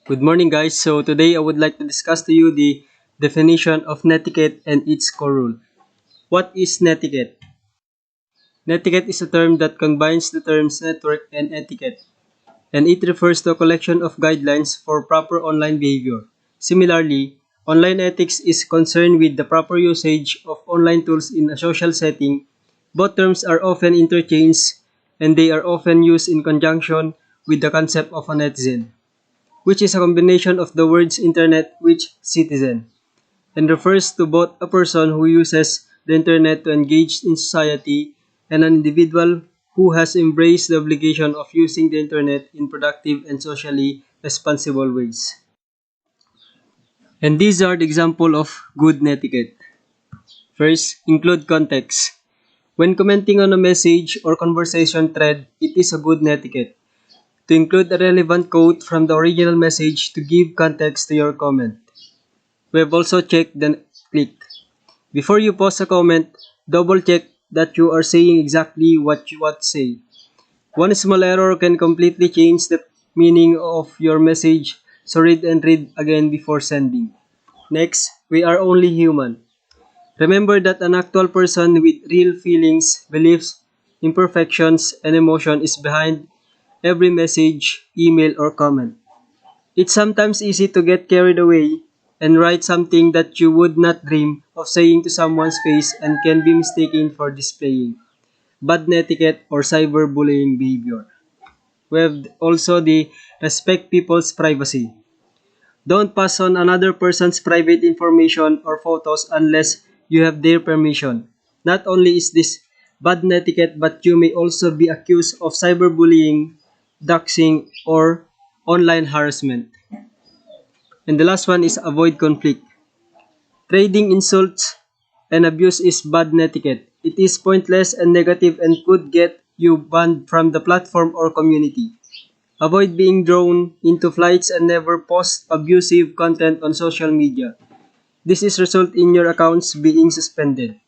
Good morning, guys. So today I would like to discuss to you the definition of netiquette and its core rule. What is netiquette? Netiquette is a term that combines the terms network and etiquette, and it refers to a collection of guidelines for proper online behavior. Similarly, online ethics is concerned with the proper usage of online tools in a social setting. Both terms are often interchanged, and they are often used in conjunction with the concept of a netizen, which is a combination of the words internet which citizen, and refers to both a person who uses the internet to engage in society and an individual who has embraced the obligation of using the internet in productive and socially responsible ways. And these are the example of good netiquette. First, include context. When commenting on a message or conversation thread, it is a good netiquette to include a relevant quote from the original message to give context to your comment. We have also checked the click. Before you post a comment, double check that you are saying exactly what you want to say. One small error can completely change the meaning of your message, so read and read again before sending. Next, we are only human. Remember that an actual person with real feelings, beliefs, imperfections, and emotion is behind every message, email, or comment. It's sometimes easy to get carried away and write something that you would not dream of saying to someone's face and can be mistaken for displaying bad etiquette or cyberbullying behavior. We have also the respect people's privacy. Don't pass on another person's private information or photos unless you have their permission. Not only is this bad etiquette, but you may also be accused of cyberbullying, doxing, or online harassment. And the last one is avoid conflict. Trading insults and abuse is bad etiquette. It is pointless and negative and could get you banned from the platform or community. Avoid being drawn into fights and never post abusive content on social media. This is result in your accounts being suspended.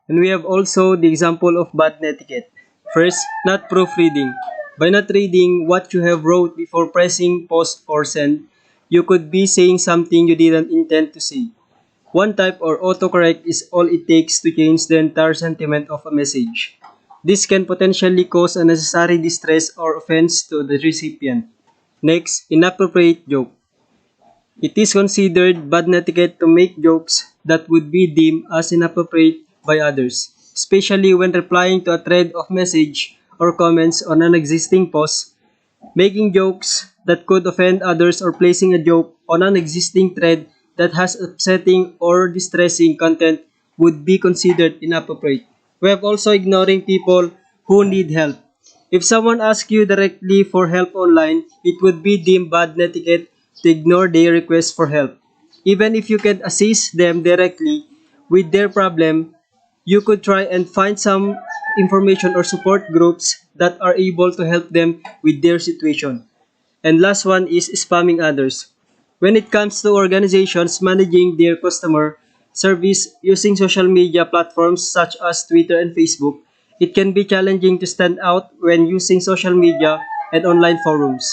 And we have also the example of bad etiquette. First, not proofreading. By not reading what you have wrote before pressing post or send, you could be saying something you didn't intend to say. One type or autocorrect is all it takes to change the entire sentiment of a message. This can potentially cause unnecessary distress or offense to the recipient. Next, inappropriate joke. It is considered bad etiquette to make jokes that would be deemed as inappropriate by others, especially when replying to a thread of message or comments on an existing post. Making jokes that could offend others or placing a joke on an existing thread that has upsetting or distressing content would be considered inappropriate. We have also ignoring people who need help. If someone asks you directly for help online, it would be deemed bad etiquette to ignore their request for help. Even if you can assist them directly with their problem, you could try and find some information or support groups that are able to help them with their situation. And last one is spamming others. When it comes to organizations managing their customer service using social media platforms such as Twitter and Facebook, it can be challenging to stand out when using social media and online forums.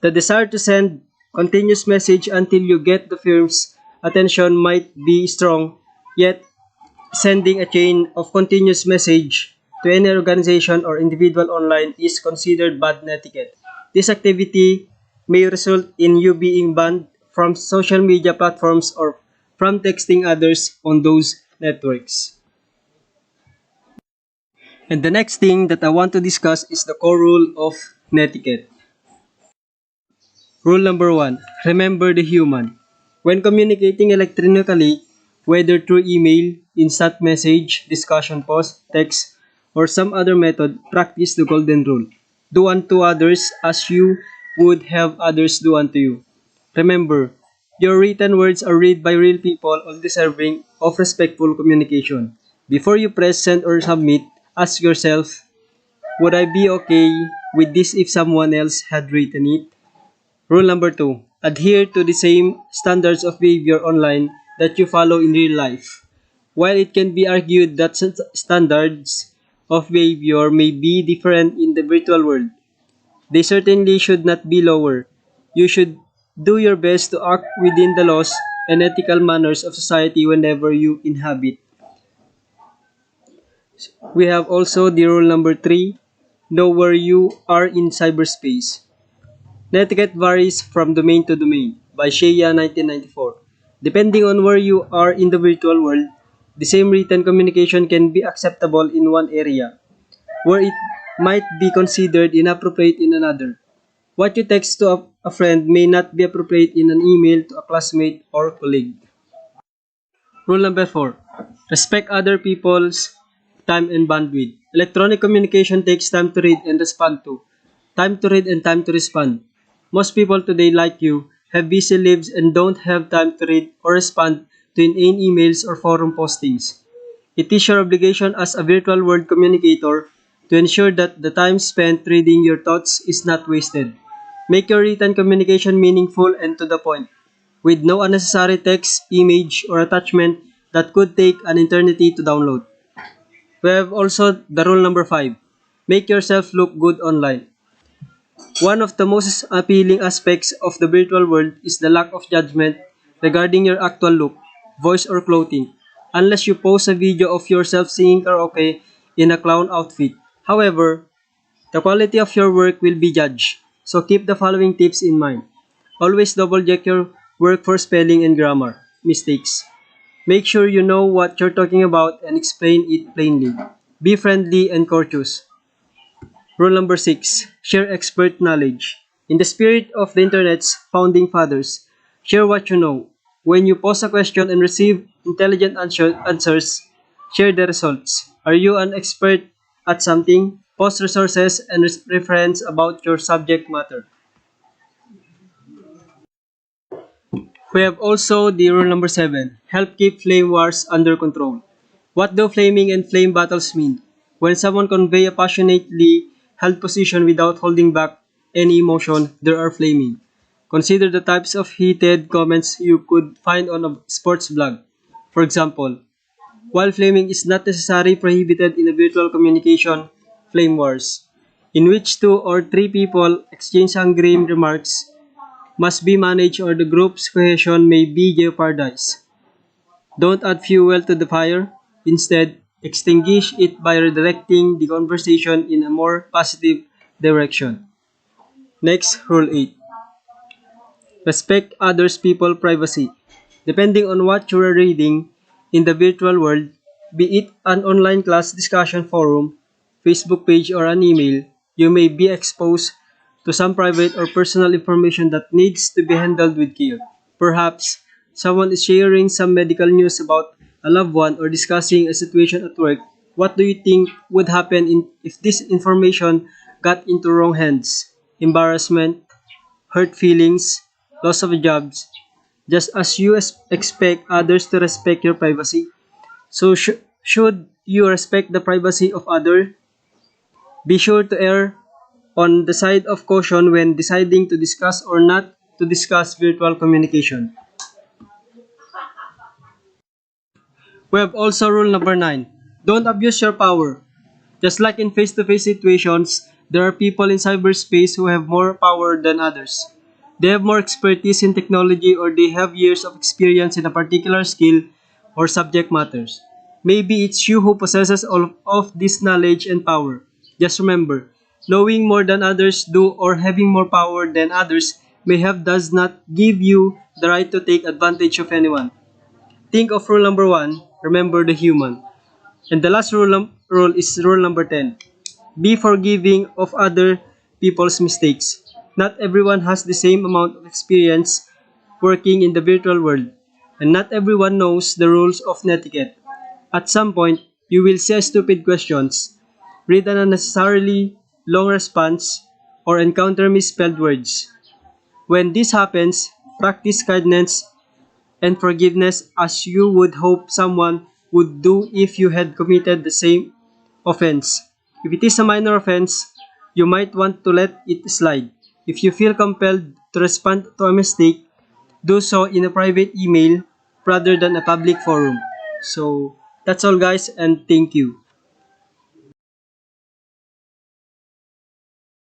The desire to send continuous message until you get the firm's attention might be strong, yet sending a chain of continuous message to any organization or individual online is considered bad etiquette. This activity may result in you being banned from social media platforms or from texting others on those networks. And the next thing that I want to discuss is the core rule of netiquette. Rule number 1. Remember the human. When communicating electronically, whether through email, instant message, discussion post, text, or some other method, practice the golden rule. Do unto others as you would have others do unto you. Remember, your written words are read by real people all deserving of respectful communication. Before you press send or submit, ask yourself, would I be okay with this if someone else had written it? Rule number 2. Adhere to the same standards of behavior online that you follow in real life. While it can be argued that standards of behavior may be different in the virtual world, They certainly should not be lower. You should do your best to act within the laws and ethical manners of society whenever you inhabit. We have also the rule number 3, know where you are in cyberspace. Netiquette varies from domain to domain by Shea 1994. Depending on where you are in the virtual world, the same written communication can be acceptable in one area, where it might be considered inappropriate in another. What you text to a friend may not be appropriate in an email to a classmate or colleague. Rule number 4. Respect other people's time and bandwidth. Electronic communication takes time to read and respond to. Time to read and time to respond. Most people today, like you, have busy lives and don't have time to read or respond to inane emails or forum postings. It is your obligation as a virtual world communicator to ensure that the time spent reading your thoughts is not wasted. Make your written communication meaningful and to the point, with no unnecessary text, image, or attachment that could take an eternity to download. We have also the rule number 5. Make yourself look good online. One of the most appealing aspects of the virtual world is the lack of judgment regarding your actual look, voice, or clothing, unless you post a video of yourself singing karaoke in a clown outfit. However, the quality of your work will be judged, so keep the following tips in mind. Always double check your work for spelling and grammar mistakes. Make sure you know what you're talking about and explain it plainly. Be friendly and courteous. Rule number 6. Share expert knowledge. In the spirit of the internet's founding fathers, share what you know. When you pose a question and receive intelligent answers, share the results. Are you an expert at something? Post resources and reference about your subject matter. We have also the rule number 7. Help keep flame wars under control. What do flaming and flame battles mean? When someone convey a passionately held position without holding back any emotion, there are flaming. Consider the types of heated comments you could find on a sports blog. For example, while flaming is not necessarily prohibited in a virtual communication, flame wars, in which two or three people exchange angry remarks, must be managed or the group's cohesion may be jeopardized. Don't add fuel to the fire. Instead, extinguish it by redirecting the conversation in a more positive direction. Next, Rule 8. Respect others' people's privacy. Depending on what you are reading in the virtual world, be it an online class discussion forum, Facebook page, or an email, you may be exposed to some private or personal information that needs to be handled with care. Perhaps someone is sharing some medical news about a loved one or discussing a situation at work. What do you think would happen if this information got into wrong hands? Embarrassment, hurt feelings, loss of jobs, just as you expect others to respect your privacy. So should you respect the privacy of others? Be sure to err on the side of caution when deciding to discuss or not to discuss virtual communication. We have also rule number 9. Don't abuse your power. Just like in face-to-face situations, there are people in cyberspace who have more power than others. They have more expertise in technology or they have years of experience in a particular skill or subject matters. Maybe it's you who possesses all of this knowledge and power. Just remember, knowing more than others do or having more power than others may have does not give you the right to take advantage of anyone. Think of rule number 1, remember the human. And the last rule is rule number 10. Be forgiving of other people's mistakes. Not everyone has the same amount of experience working in the virtual world, and not everyone knows the rules of etiquette. At some point, you will say stupid questions, read an unnecessarily long response, or encounter misspelled words. When this happens, practice kindness and forgiveness as you would hope someone would do if you had committed the same offense. If it is a minor offense, you might want to let it slide. If you feel compelled to respond to a mistake, do so in a private email rather than a public forum. So, that's all guys and thank you.